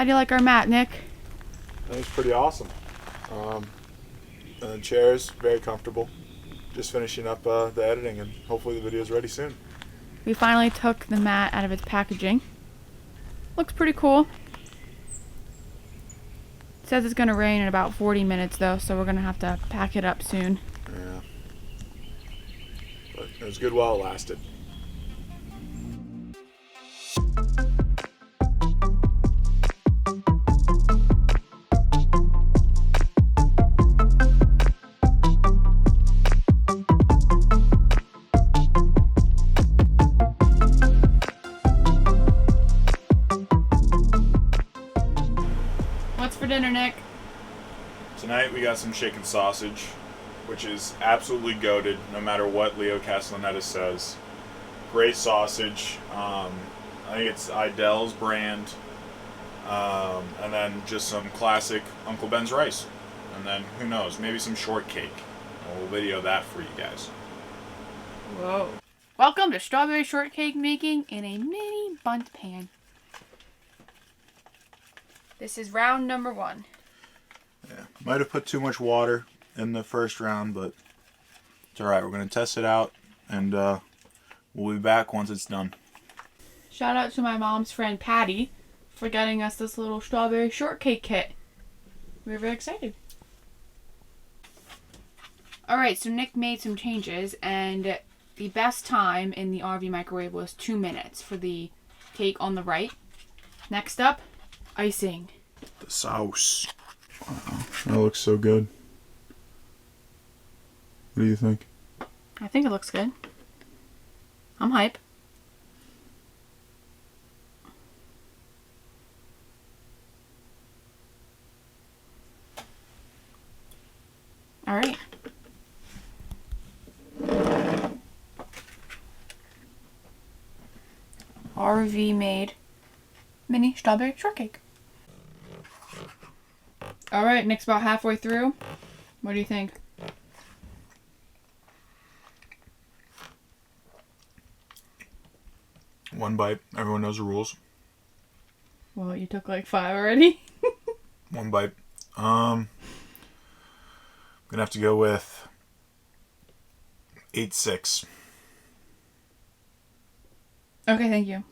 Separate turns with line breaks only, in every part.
How do you like our mat, Nick?
I think it's pretty awesome. And the chairs, very comfortable. Just finishing up the editing, and hopefully the video is ready soon.
We finally took the mat out of its packaging. Looks pretty cool. It says it's going to rain in about 40 minutes though, so we're going to have to pack it up soon.
Yeah. But it was good while it lasted.
What's for dinner, Nick?
Tonight we got some chicken sausage, which is absolutely goated, no matter what Leo Castellaneta says. Great sausage. I think it's Idell's brand. And then just some classic Uncle Ben's rice. And then, who knows, maybe some shortcake. We'll video that for you guys.
Whoa. Welcome to strawberry shortcake making in a mini bundt pan. This is round number 1.
Yeah, might have put too much water in the first round, but it's alright. We're going to test it out, and we'll be back once it's done.
Shout out to my mom's friend Patty for getting us this little strawberry shortcake kit. We're very excited. Alright, so Nick made some changes, and the best time in the RV microwave was 2 minutes for the cake on the right. Next up, icing.
The sauce. Wow, that looks so good. What do you think?
I think it looks good. I'm hype. Alright. RV made mini strawberry shortcake. Alright, Nick's about halfway through. What do you think?
One bite. Everyone knows the rules.
Well, you took like 5 already.
One bite. I'm gonna have to go with 8.6.
Okay, thank you.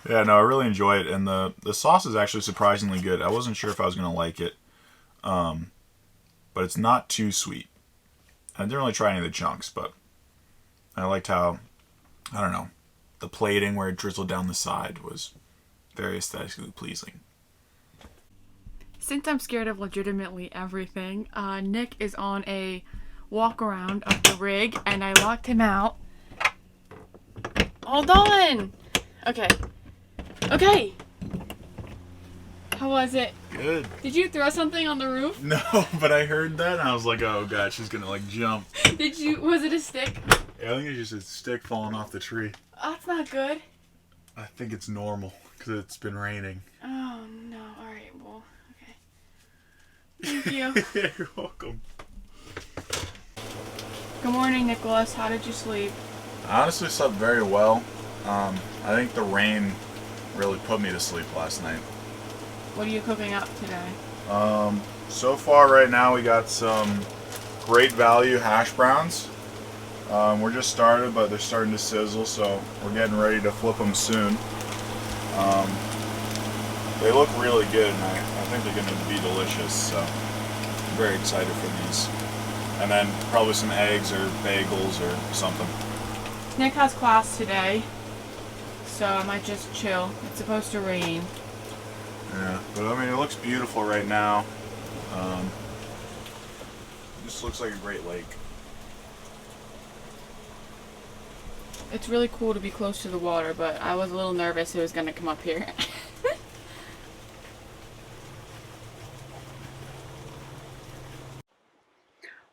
Yeah, no, I really enjoy it, and the sauce is actually surprisingly good. I wasn't sure if I was gonna like it, but it's not too sweet. I didn't really try any of the chunks, but I liked how, I don't know, the plating where it drizzled down the side was very aesthetically pleasing.
Since I'm scared of legitimately everything, Nick is on a walk around of the rig, and I locked him out. Hold on! Okay. Okay! How was it?
Good.
Did you throw something on the roof?
No, but I heard that and I was like, oh god, she's gonna like jump.
Was it a stick?
Yeah, I think it's just a stick falling off the tree.
Oh, that's not good.
I think it's normal because it's been raining.
Oh no, alright, well, okay. Thank you.
You're welcome.
Good morning, Nicholas. How did you sleep?
I honestly slept very well. I think the rain really put me to sleep last night.
What are you cooking up today?
So far right now we got some great value hash browns. We're just started, but they're starting to sizzle, so we're getting ready to flip them soon. They look really good, and I think they're going to be delicious, so I'm very excited for these. And then probably some eggs or bagels or something.
Nick has class today, so I might just chill. It's supposed to rain.
Yeah, but I mean, it looks beautiful right now. It just looks like a great lake.
It's really cool to be close to the water, but I was a little nervous it was going to come up here.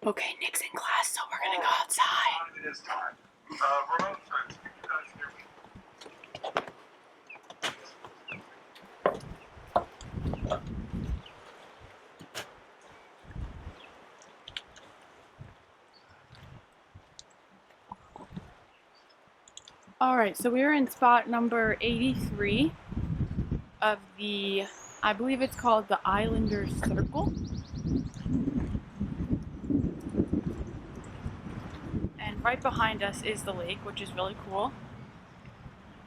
Okay, Nick's in class, so we're going to go outside.
It is time. Remote friends, can you guys hear me?
Alright, so we were in spot number 83. of the, I believe it's called the Islanders Circle. And right behind us is the lake, which is really cool.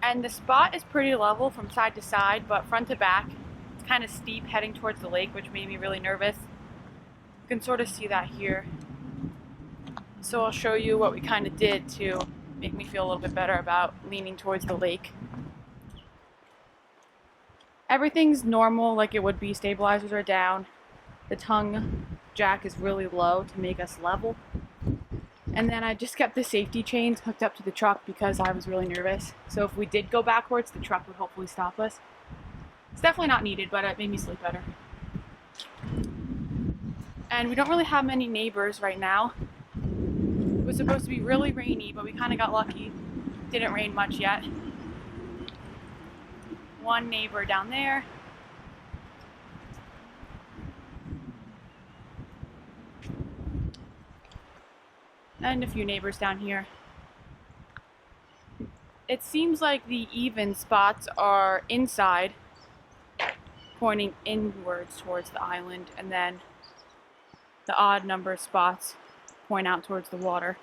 And the spot is pretty level from side to side, but front to back, it's kind of steep heading towards the lake, which made me really nervous. You can sort of see that here. So I'll show you what we kind of did to make me feel a little bit better about leaning towards the lake. Everything's normal like it would be. Stabilizers are down. The tongue jack is really low to make us level. And then I just kept the safety chains hooked up to the truck because I was really nervous. So if we did go backwards, the truck would hopefully stop us. It's definitely not needed, but it made me sleep better. And we don't really have many neighbors right now. It was supposed to be really rainy, but we kind of got lucky. Didn't rain much yet. One neighbor down there. And a few neighbors down here. It seems like the even spots are inside, pointing inwards towards the island, and then the odd number spots point out towards the water.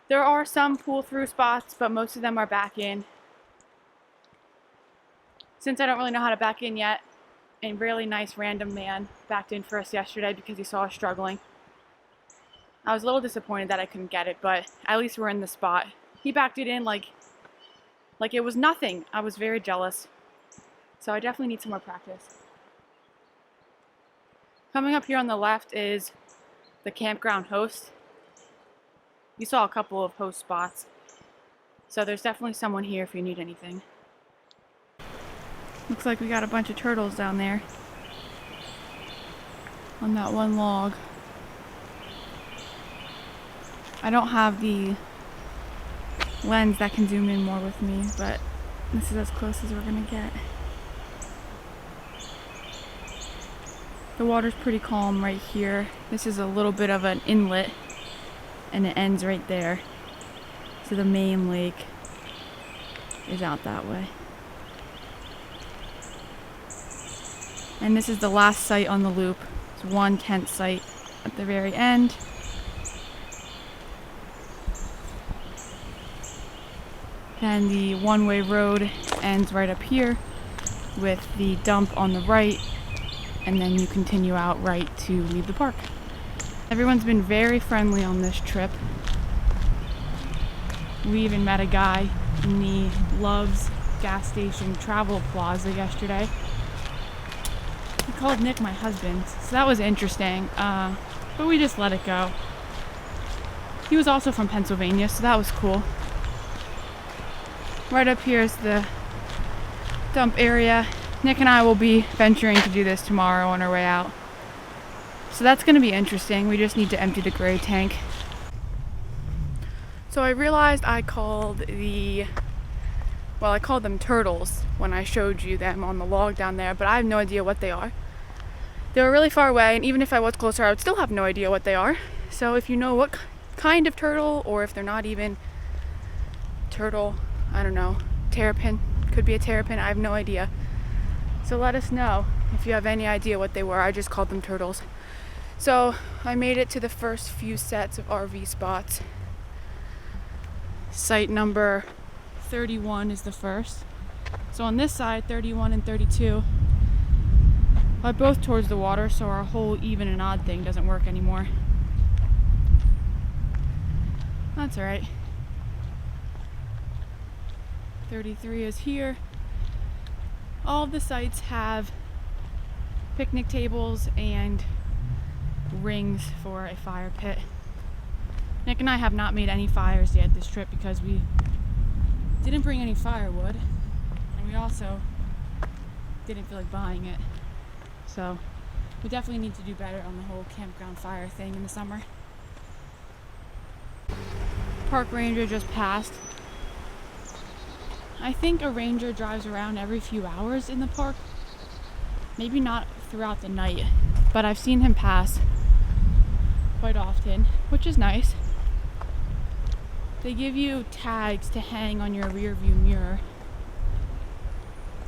There are some pull-through spots, but most of them are back in. Since I don't really know how to back in yet, a really nice random man backed in for us yesterday because he saw us struggling. I was a little disappointed that I couldn't get it, but at least we're in the spot. He backed it in like it was nothing. I was very jealous. So I definitely need some more practice. Coming up here on the left is the campground host. You saw a couple of host spots. So there's definitely someone here if you need anything. Looks like we got a bunch of turtles down there on that one log. I don't have the lens that can zoom in more with me, but this is as close as we're gonna get. The water's pretty calm right here. This is a little bit of an inlet and it ends right there. So the main lake is out that way. And this is the last site on the loop. It's one tent site at the very end. And the one-way road ends right up here with the dump on the right, and then you continue out right to leave the park. Everyone's been very friendly on this trip. We even met a guy in the Love's gas station travel plaza yesterday. He called Nick my husband, so that was interesting, but we just let it go. He was also from Pennsylvania, so that was cool. Right up here is the dump area. Nick and I will be venturing to do this tomorrow on our way out. So that's going to be interesting. We just need to empty the gray tank. So I realized I called them turtles when I showed you them on the log down there, but I have no idea what they are. They were really far away, and even if I was closer, I would still have no idea what they are. So if you know what kind of turtle, or if they're not even turtle, I don't know, terrapin, could be a terrapin, I have no idea. So let us know if you have any idea what they were. I just called them turtles. So I made it to the first few sets of RV spots. Site number 31 is the first. So on this side, 31 and 32 are both towards the water, so our whole even and odd thing doesn't work anymore. That's all right. 33 is here. All of the sites have picnic tables and rings for a fire pit. Nick and I have not made any fires yet this trip because we didn't bring any firewood, and we also didn't feel like buying it. So we definitely need to do better on the whole campground fire thing in the summer. Park ranger just passed. I think a ranger drives around every few hours in the park. Maybe not throughout the night, but I've seen him pass quite often, which is nice. They give you tags to hang on your rear view mirror.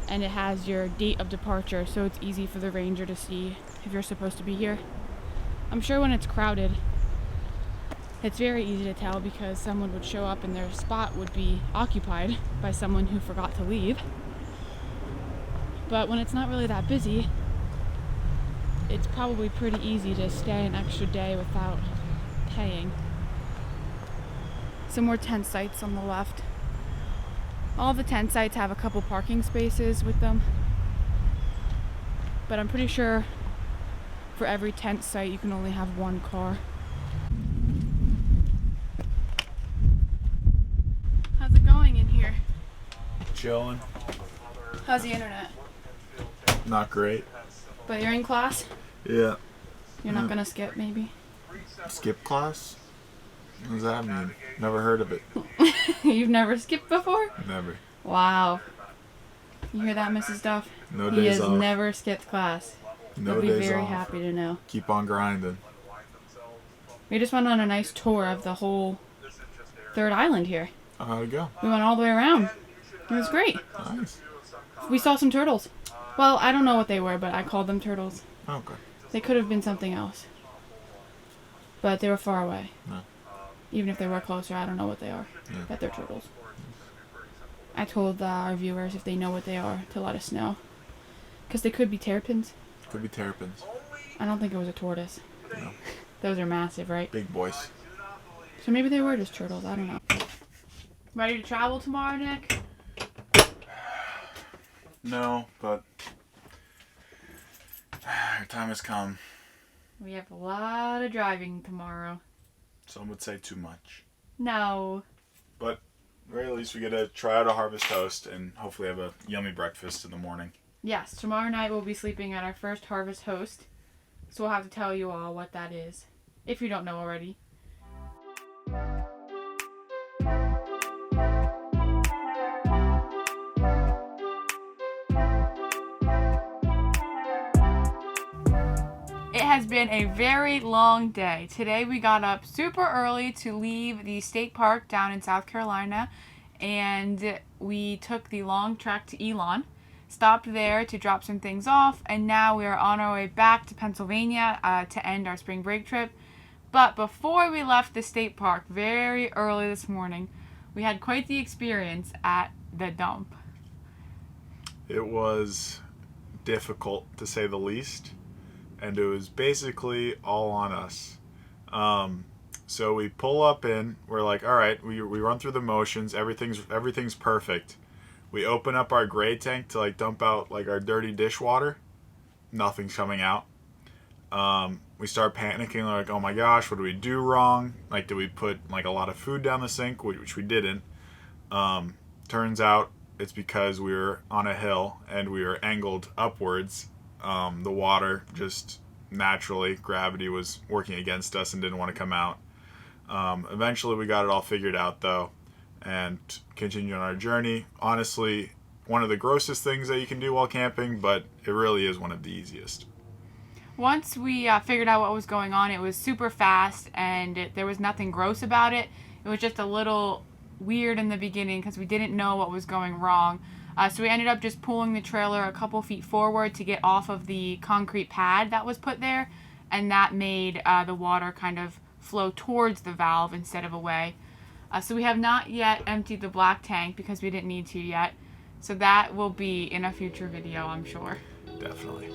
and it has your date of departure, so it's easy for the ranger to see if you're supposed to be here. I'm sure when it's crowded, it's very easy to tell because someone would show up and their spot would be occupied by someone who forgot to leave. But when it's not really that busy, it's probably pretty easy to stay an extra day without paying. Some more tent sites on the left. All the tent sites have a couple parking spaces with them, but I'm pretty sure for every tent site you can only have one car. How's it going in here?
Chilling.
How's the internet?
Not great.
But you're in class?
Yeah.
You're not gonna skip, maybe?
Skip class? What does that mean? Never heard of it.
You've never skipped before?
Never.
Wow. You hear that, Mrs. Duff?
No
He
days
has
off.
never skipped class.
No
You'll be
days
very
off.
happy to know.
Keep on grinding.
We just went on a nice tour of the whole third island here.
How'd it go?
We went all the way around. It was great.
Nice.
We saw some turtles. Well, I don't know what they were, but I called them turtles.
Okay.
They could have been something else. But they were far away.
No.
Even if they were closer, I don't know what they are.
Yeah.
But they're turtles. I told our viewers if they know what they are to let us know. Because they could be terrapins.
Could be terrapins.
I don't think it was a tortoise.
No.
Those are massive, right?
Big boys.
So maybe they were just turtles. I don't know. Ready to travel tomorrow, Nick?
No, but our time has come.
We have a lot of driving tomorrow.
Some would say too much.
No.
But at the very least, we get to try out a harvest toast and hopefully have a yummy breakfast in the morning.
Yes, tomorrow night we'll be sleeping at our first harvest host. So we'll have to tell you all what that is, if you don't know already. It has been a very long day. Today we got up super early to leave the state park down in South Carolina, and we took the long trek to Elon, stopped there to drop some things off, and now we are on our way back to Pennsylvania to end our spring break trip. But before we left the state park very early this morning, we had quite the experience at the dump.
It was difficult, to say the least, and it was basically all on us. So we pull up in, we're like, all right, we run through the motions, everything's perfect. We open up our gray tank to like dump out like our dirty dishwater. Nothing's coming out. We start panicking, like, oh my gosh, what do we do wrong? Like, did we put like a lot of food down the sink, which we didn't. Turns out it's because we were on a hill and we were angled upwards. The water just naturally, gravity was working against us and didn't want to come out. Eventually we got it all figured out though and continued on our journey. Honestly, one of the grossest things that you can do while camping, but it really is one of the easiest.
Once we figured out what was going on, it was super fast and there was nothing gross about it. It was just a little weird in the beginning because we didn't know what was going wrong. So we ended up just pulling the trailer a couple feet forward to get off of the concrete pad that was put there, and that made the water kind of flow towards the valve instead of away. So we have not yet emptied the black tank because we didn't need to yet. So that will be in a future video, I'm sure.
Definitely.